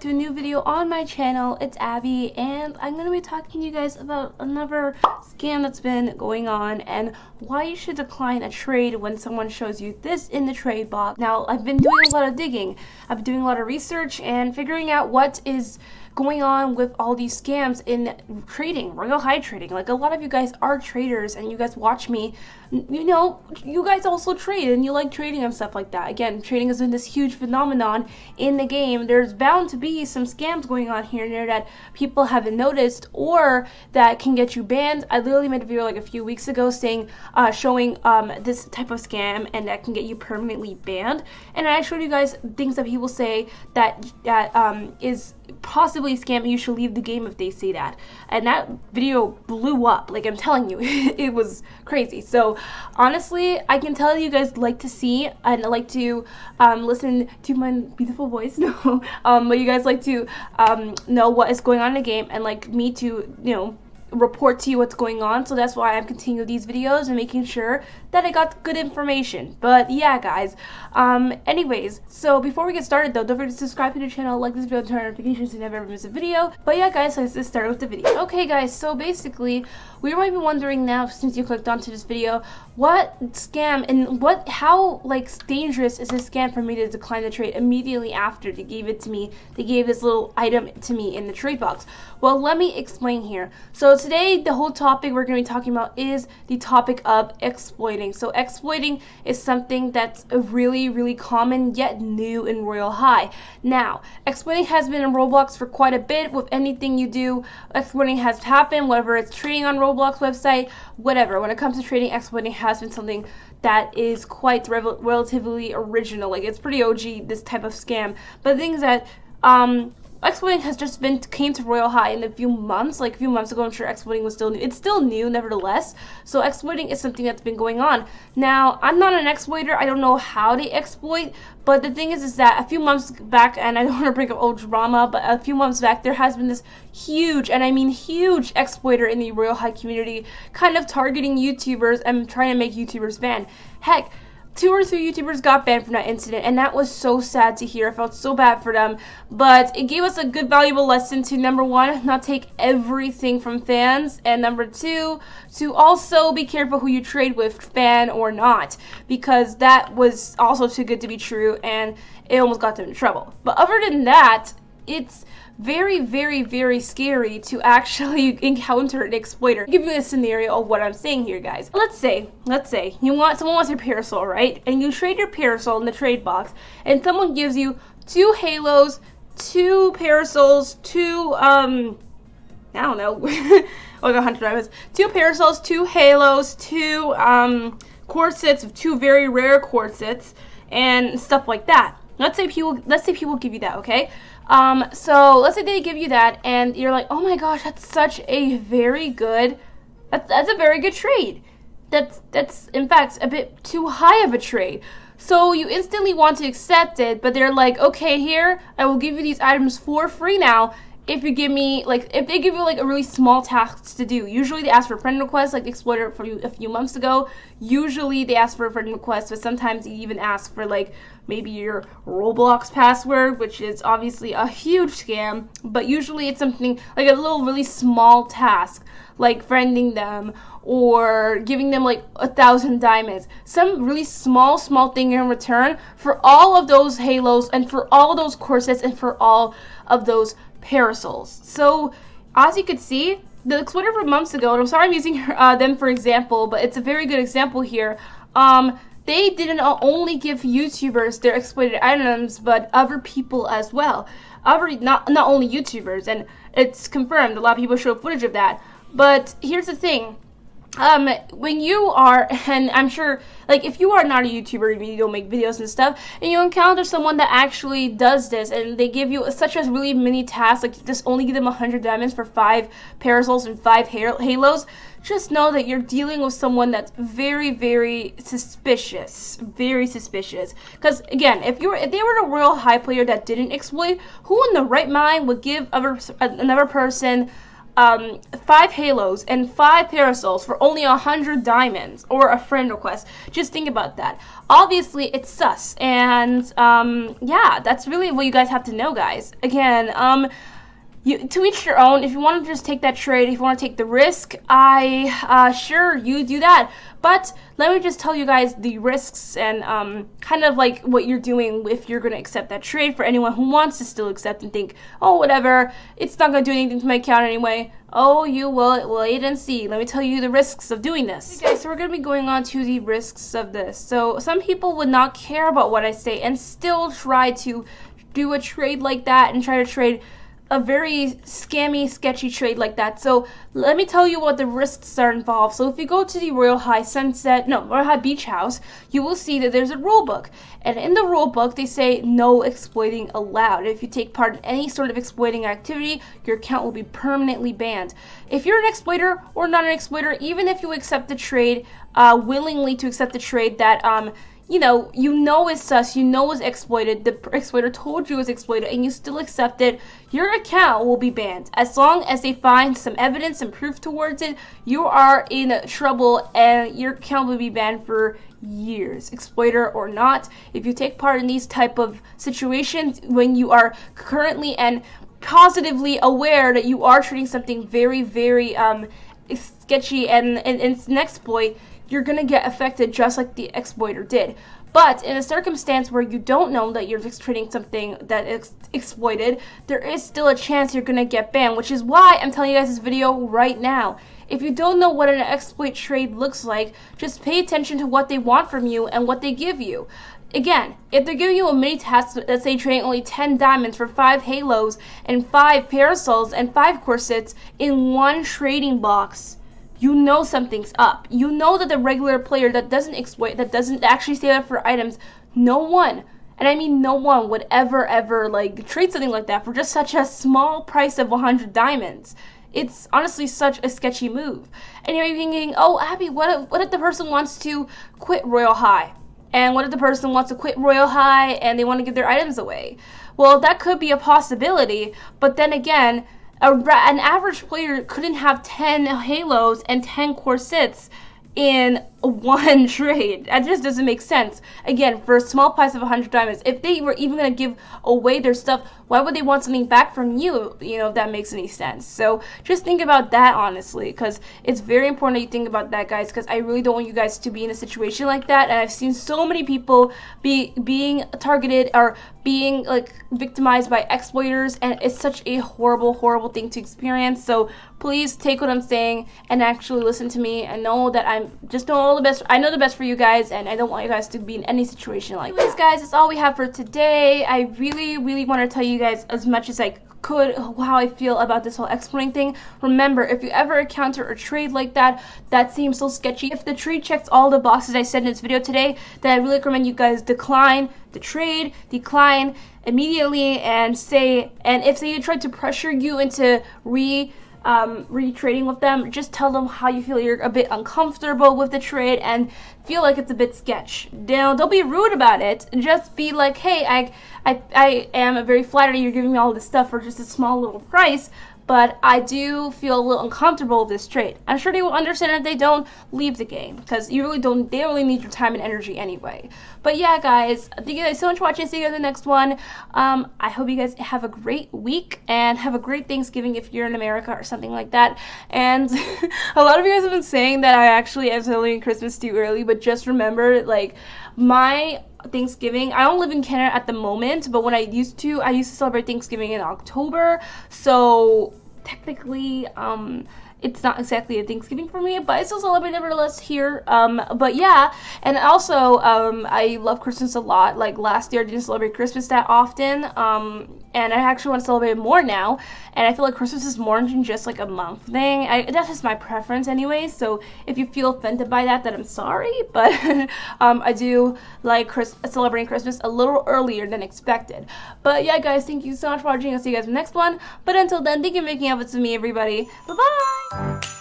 to a new video on my channel. It's Abbie, and I'm going to be talking to you guys about another scam that's been going on and why you should decline a trade when someone shows you this in the trade box. Now, I've been doing a lot of digging. I've been doing a lot of research and figuring out what is going on with all these scams in trading, Royale High trading. Like, a lot of you guys are traders and you guys watch me, you know, you guys also trade and you like trading and stuff like that. Again, trading has been this huge phenomenon in the game. There's bound to be some scams going on here and there that people haven't noticed or that can get you banned. I literally made a video like a few weeks ago saying, showing this type of scam and that can get you permanently banned. And I showed you guys things that people say that is possibly a scam and you should leave the game if they say that. And that video blew up. Like, I'm telling you, it was crazy. So honestly, I can tell you guys like to see and like to listen to my beautiful voice. No, but you guys like to know what is going on in the game and like me to, you know, report to you what's going on. So that's why I'm continuing these videos and making sure that I got good information. But yeah, guys, anyways, so before we get started though, don't forget to subscribe to the channel, like this video, and turn on notifications so you never miss a video. But yeah, guys, so let's just start with the video. Okay, guys, so basically we might be wondering now, since you clicked onto this video, what scam and how like dangerous is this scam for me to decline the trade immediately after they gave it to me. They gave this little item to me in the trade box. Well, let me explain here. So today, the whole topic we're going to be talking about is the topic of exploiting. So exploiting is something that's really, really common yet new in Royale High. Now, exploiting has been in Roblox for quite a bit. With anything you do, exploiting has happened, whether it's trading on Roblox website, whatever. When it comes to trading, exploiting has been something that is quite relatively original. Like, it's pretty OG, this type of scam. But the thing is that exploiting has just came to Royale High in a few months. Like a few months ago, I'm sure exploiting was still new. It's still new, nevertheless. So exploiting is something that's been going on. Now, I'm not an exploiter. I don't know how they exploit. But the thing is that a few months back, and I don't want to bring up old drama, but a few months back, there has been this huge, and I mean huge, exploiter in the Royale High community, kind of targeting YouTubers and trying to make YouTubers ban. Heck, 2 or 3 YouTubers got banned from that incident, and that was so sad to hear. I felt so bad for them, but it gave us a good, valuable lesson to, number 1, not take everything from fans, and number 2, to also be careful who you trade with, fan or not, because that was also too good to be true, and it almost got them in trouble. But other than that, it's very, very, very scary to actually encounter an exploiter. I'll give you a scenario of what I'm saying here, guys. Let's say someone wants your parasol, right? And you trade your parasol in the trade box, and someone gives you 2 halos, 2 parasols, 2 I don't know, like 100 diamonds, 2 parasols, 2 halos, 2 corsets of 2 very rare corsets, and stuff like that. Let's say people give you that, okay? So let's say they give you that, and you're like, oh my gosh, that's such a very good, that's a very good trade. That's in fact a bit too high of a trade. So you instantly want to accept it, but they're like, okay, here, I will give you these items for free now, if you give me, like, if they give you like a really small task to do. Usually they ask for a friend request, like the exploiter for a few months ago. Usually they ask for a friend request, but sometimes they even ask for like maybe your Roblox password, which is obviously a huge scam. But usually it's something like a little really small task, like friending them or giving them like 1,000 diamonds. Some really small thing in return for all of those halos and for all those corsets and for all of those parasols. So as you could see, the exploiter from months ago, and I'm sorry I'm using them for example, but it's a very good example here. They didn't only give YouTubers their exploited items, but other people as well. Not only YouTubers, and it's confirmed. A lot of people show footage of that. But here's the thing. When you are, and I'm sure, like, if you are not a YouTuber and you don't make videos and stuff, and you encounter someone that actually does this, and they give you such a really mini task, like just only give them 100 diamonds for 5 parasols and 5 halos, just know that you're dealing with someone that's very, very suspicious. Very suspicious. Because again, if they were a Royale High player that didn't exploit, who in the right mind would give another person 5 halos and 5 parasols for only 100 diamonds or a friend request. Just think about that. Obviously, it's sus, and yeah, that's really what you guys have to know, guys. Again, to each your own. If you want to just take that trade, if you want to take the risk, sure, you do that. But let me just tell you guys the risks and kind of like what you're doing if you're going to accept that trade, for anyone who wants to still accept and think, oh, whatever, it's not going to do anything to my account anyway. Oh, you will wait and see. Let me tell you the risks of doing this. Okay, so we're going to be going on to the risks of this. So some people would not care about what I say and still try to do a trade like that and try to trade a very scammy, sketchy trade like that. So let me tell you what the risks are involved. So if you go to the Royale High Beach House, you will see that there's a rule book. And in the rule book, they say no exploiting allowed. If you take part in any sort of exploiting activity, your account will be permanently banned. If you're an exploiter or not an exploiter, even if you accept the trade, willingly to accept the trade that you know is sus, you know is exploited, the exploiter told you is exploited, and you still accept it, your account will be banned. As long as they find some evidence and proof towards it, you are in trouble and your account will be banned for years, exploiter or not. If you take part in these type of situations when you are currently and positively aware that you are trading something very, very sketchy and it's an exploit, you're going to get affected just like the exploiter did. But in a circumstance where you don't know that you're just trading something that is exploited, there is still a chance you're going to get banned, which is why I'm telling you guys this video right now. If you don't know what an exploit trade looks like, just pay attention to what they want from you and what they give you. Again, if they're giving you a mini task that's say trading only 10 diamonds for 5 halos and 5 parasols and 5 corsets in one trading box, you know something's up. You know that the regular player that doesn't exploit, that doesn't actually save up for items, no one, and I mean no one, would ever like trade something like that for just such a small price of 100 diamonds. It's honestly such a sketchy move. And you're thinking, oh, Abbie, what if the person wants to quit Royale High? And what if the person wants to quit Royale High and they want to give their items away? Well, that could be a possibility, but then again, an average player couldn't have 10 halos and 10 corsets in one trade. That just doesn't make sense. Again, for a small price of 100 diamonds, if they were even going to give away their stuff, why would they want something back from you, if that makes any sense? So just think about that, honestly, because it's very important that you think about that, guys, because I really don't want you guys to be in a situation like that. And I've seen so many people being targeted or being like victimized by exploiters, and it's such a horrible thing to experience. So please take what I'm saying and actually listen to me and know that know the best. I know the best for you guys, and I don't want you guys to be in any situation like that. Anyways, guys, that's all we have for today. I really want to tell you guys as much as I could how I feel about this whole exploiting thing. Remember, if you ever encounter a trade like that seems so sketchy, if the trade checks all the boxes I said in this video today, then I really recommend you guys decline the trade, decline immediately, and if they try to pressure you into retrading with them, just tell them how you feel you're a bit uncomfortable with the trade and feel like it's a bit sketch. Don't be rude about it. Just be like, hey, I am very flattered you're giving me all this stuff for just a small little price, but I do feel a little uncomfortable with this trade. I'm sure they will understand if they don't, leave the game, because they really need your time and energy anyway. But yeah, guys, thank you guys so much for watching. See you guys in the next one. I hope you guys have a great week and have a great Thanksgiving if you're in America or something like that. And a lot of you guys have been saying that I actually am celebrating Christmas too early, but just remember, like, my Thanksgiving, I don't live in Canada at the moment, but when I used to celebrate Thanksgiving in October, so technically it's not exactly a Thanksgiving for me, but I still celebrate nevertheless here. But yeah, and also I love Christmas a lot. Like last year I didn't celebrate Christmas that often, and I actually want to celebrate it more now, and I feel like Christmas is more than just like a month thing. That's just my preference anyway, so if you feel offended by that, then I'm sorry, but I do like celebrating Christmas a little earlier than expected. But yeah, guys, thank you so much for watching. I'll see you guys in the next one, but until then, thank you for making efforts with me, everybody. Bye bye.